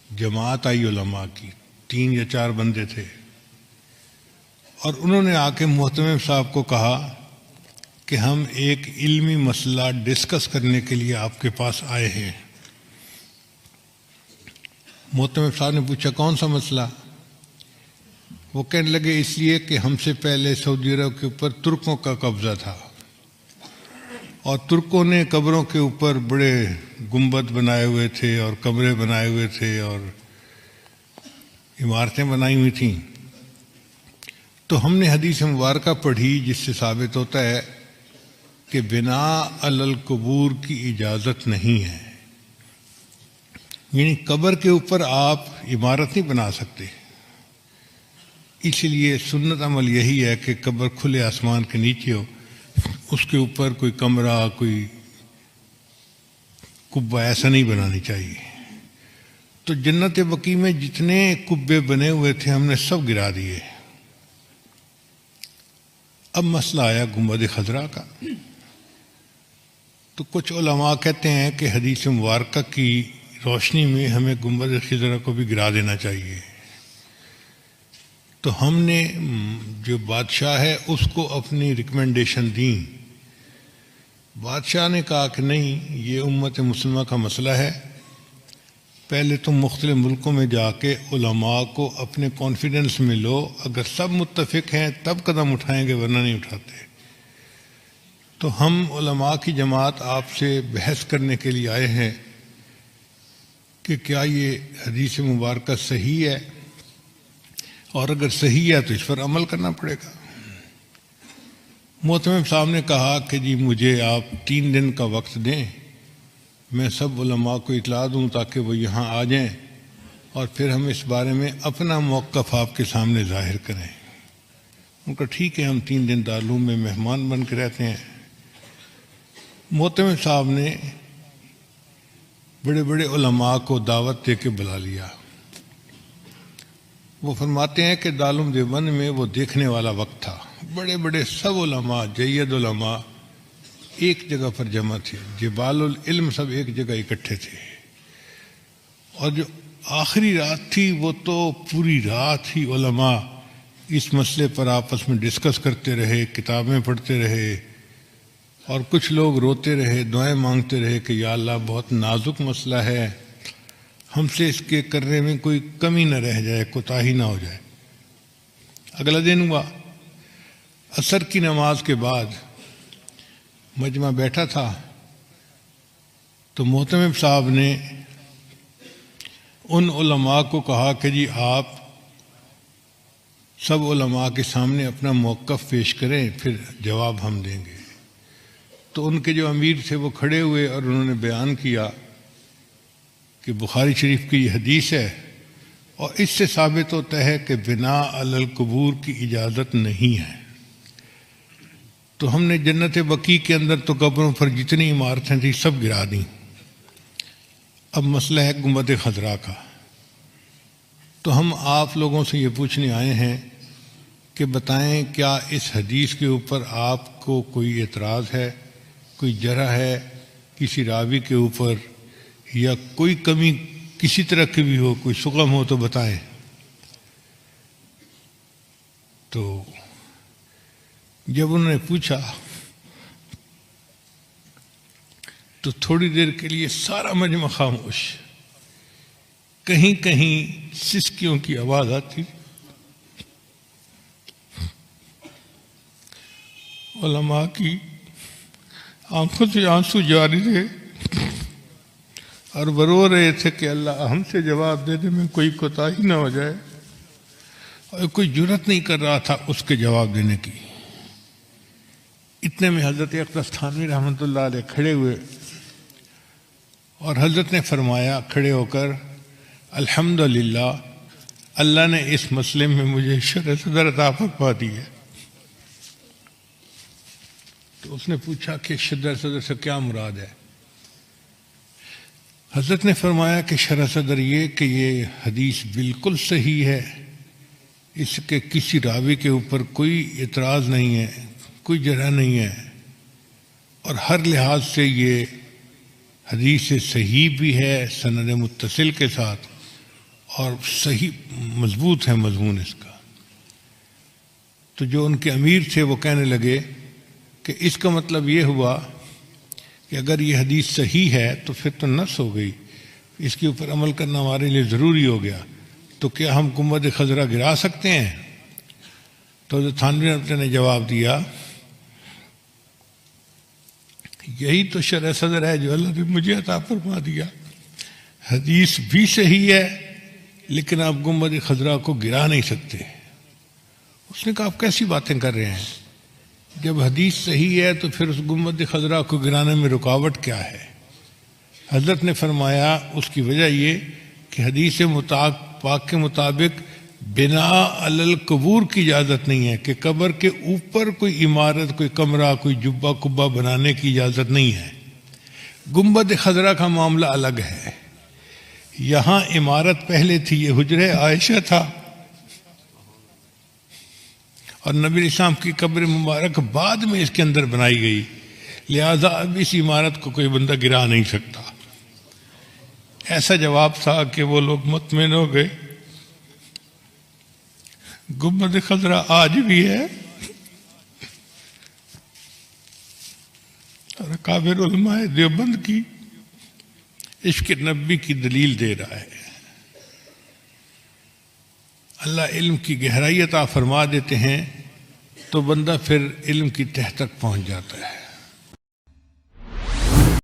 جماعت آئی علماء کی 3 یا 4 بندے تھے، اور انہوں نے آ کے محتمم صاحب کو کہا کہ ہم ایک علمی مسئلہ ڈسکس کرنے کے لیے آپ کے پاس آئے ہیں۔ محتمم صاحب نے پوچھا کون سا مسئلہ؟ وہ کہنے لگے اس لیے کہ ہم سے پہلے سعودی عرب کے اوپر ترکوں کا قبضہ تھا، اور ترکوں نے قبروں کے اوپر بڑے گنبد بنائے ہوئے تھے اور کمرے بنائے ہوئے تھے اور عمارتیں بنائی ہوئی تھیں۔ تو ہم نے حدیث مبارکہ پڑھی جس سے ثابت ہوتا ہے کہ بناء علی القبور کی اجازت نہیں ہے، یعنی قبر کے اوپر آپ عمارت نہیں بنا سکتے۔ اس لیے سنت عمل یہی ہے کہ قبر کھلے آسمان کے نیچے ہو، اس کے اوپر کوئی کمرہ کوئی قبہ ایسا نہیں بنانی چاہیے۔ تو جنت بقیع میں جتنے قبے بنے ہوئے تھے ہم نے سب گرا دیے۔ اب مسئلہ آیا گنبد خضرا کا، تو کچھ علماء کہتے ہیں کہ حدیث مبارکہ کی روشنی میں ہمیں گنبد خضرا کو بھی گرا دینا چاہیے۔ تو ہم نے جو بادشاہ ہے اس کو اپنی ریکمنڈیشن دیں۔ بادشاہ نے کہا کہ نہیں، یہ امت مسلمہ کا مسئلہ ہے، پہلے تم مختلف ملکوں میں جا کے علماء کو اپنے کانفیڈنس میں لو، اگر سب متفق ہیں تب قدم اٹھائیں گے ورنہ نہیں اٹھاتے۔ تو ہم علماء کی جماعت آپ سے بحث کرنے کے لیے آئے ہیں کہ کیا یہ حدیث مبارکہ صحیح ہے، اور اگر صحیح ہے تو اس پر عمل کرنا پڑے گا۔ محتمم صاحب نے کہا کہ جی مجھے آپ 3 دن کا وقت دیں، میں سب علماء کو اطلاع دوں تاکہ وہ یہاں آ جائیں، اور پھر ہم اس بارے میں اپنا موقف آپ کے سامنے ظاہر کریں۔ ان کا ٹھیک ہے، ہم 3 دن دارالعلوم میں مہمان بن کے رہتے ہیں۔ محتمم صاحب نے بڑے بڑے علماء کو دعوت دے کے بلا لیا۔ وہ فرماتے ہیں کہ دارالعلوم دیوبند میں وہ دیکھنے والا وقت تھا، بڑے بڑے سب علماء، جید علماء ایک جگہ پر جمع تھے، جبال العلم سب ایک جگہ اکٹھے تھے، اور جو آخری رات تھی وہ تو پوری رات ہی علماء اس مسئلے پر آپس میں ڈسکس کرتے رہے، کتابیں پڑھتے رہے، اور کچھ لوگ روتے رہے، دعائیں مانگتے رہے کہ یا اللہ بہت نازک مسئلہ ہے، ہم سے اس کے کرنے میں کوئی کمی نہ رہ جائے، کوتاہی نہ ہو جائے۔ اگلا دن ہوا، عصر کی نماز کے بعد مجمع بیٹھا تھا، تو محتمم صاحب نے ان علماء کو کہا کہ جی آپ سب علماء کے سامنے اپنا موقف پیش کریں، پھر جواب ہم دیں گے۔ تو ان کے جو امیر تھے وہ کھڑے ہوئے اور انہوں نے بیان کیا کہ بخاری شریف کی یہ حدیث ہے، اور اس سے ثابت ہوتا ہے کہ بناء علی القبور کی اجازت نہیں ہے۔ تو ہم نے جنت بقیع کے اندر تو قبروں پر جتنی عمارتیں تھیں سب گرا دیں۔ اب مسئلہ ہے گنبد خضرا کا۔ تو ہم آپ لوگوں سے یہ پوچھنے آئے ہیں کہ بتائیں کیا اس حدیث کے اوپر آپ کو کوئی اعتراض ہے، کوئی جرح ہے کسی راوی کے اوپر، یا کوئی کمی کسی طرح کی بھی ہو، کوئی شغم ہو تو بتائیں۔ تو جب انہوں نے پوچھا تو تھوڑی دیر کے لیے سارا مجمع خاموش، کہیں کہیں سسکیوں کی آواز آتی، علماء کی آنکھوں سے آنسو جاری تھے، اور وہ رو رہے تھے کہ اللہ ہم سے جواب دینے میں کوئی کوتاہی نہ ہو جائے، اور کوئی جرات نہیں کر رہا تھا اس کے جواب دینے کی۔ اتنے میں حضرت اقدس تھانوی رحمۃ اللہ علیہ کھڑے ہوئے، اور حضرت نے فرمایا کھڑے ہو کر الحمدللہ اللہ نے اس مسئلے میں مجھے شرح صدر عطا فرما دی ہے۔ تو اس نے پوچھا کہ شرح صدر سے کیا مراد ہے؟ حضرت نے فرمایا کہ شرح صدر یہ کہ یہ حدیث بالکل صحیح ہے، اس کے کسی راوی کے اوپر کوئی اعتراض نہیں ہے، کوئی جرح نہیں ہے، اور ہر لحاظ سے یہ حدیث صحیح بھی ہے سند متصل کے ساتھ، اور صحیح مضبوط ہے مضمون اس کا۔ تو جو ان کے امیر تھے وہ کہنے لگے کہ اس کا مطلب یہ ہوا کہ اگر یہ حدیث صحیح ہے تو پھر تو نص ہو گئی، اس کے اوپر عمل کرنا ہمارے لیے ضروری ہو گیا، تو کیا ہم گنبد خضرا گرا سکتے ہیں؟ تو حضرت تھانوی رحمۃ اللہ نے جواب دیا، یہی تو شرح صدر ہے جو اللہ نے مجھے عطا فرما دیا، حدیث بھی صحیح ہے لیکن آپ گنبد خضرا کو گرا نہیں سکتے۔ اس نے کہا آپ کیسی باتیں کر رہے ہیں، جب حدیث صحیح ہے تو پھر اس گنبد خضرا کو گرانے میں رکاوٹ کیا ہے؟ حضرت نے فرمایا اس کی وجہ یہ کہ حدیث پاک کے مطابق بنا علی القبور کی اجازت نہیں ہے، کہ قبر کے اوپر کوئی عمارت، کوئی کمرہ، کوئی جبہ کبہ بنانے کی اجازت نہیں ہے۔ گنبد خضرا کا معاملہ الگ ہے، یہاں عمارت پہلے تھی، یہ حجرہ عائشہ تھا، اور نبی اسلام کی قبر مبارک بعد میں اس کے اندر بنائی گئی، لہذا اب اس عمارت کو کوئی بندہ گرا نہیں سکتا۔ ایسا جواب تھا کہ وہ لوگ مطمئن ہو گئے۔ گنبد خضرا آج بھی ہے اور اکابر علماء دیوبند کی عشق نبی کی دلیل دے رہا ہے۔ اللہ علم کی گہرائی عطا فرما دیتے ہیں تو بندہ پھر علم کی تہ تک پہنچ جاتا ہے۔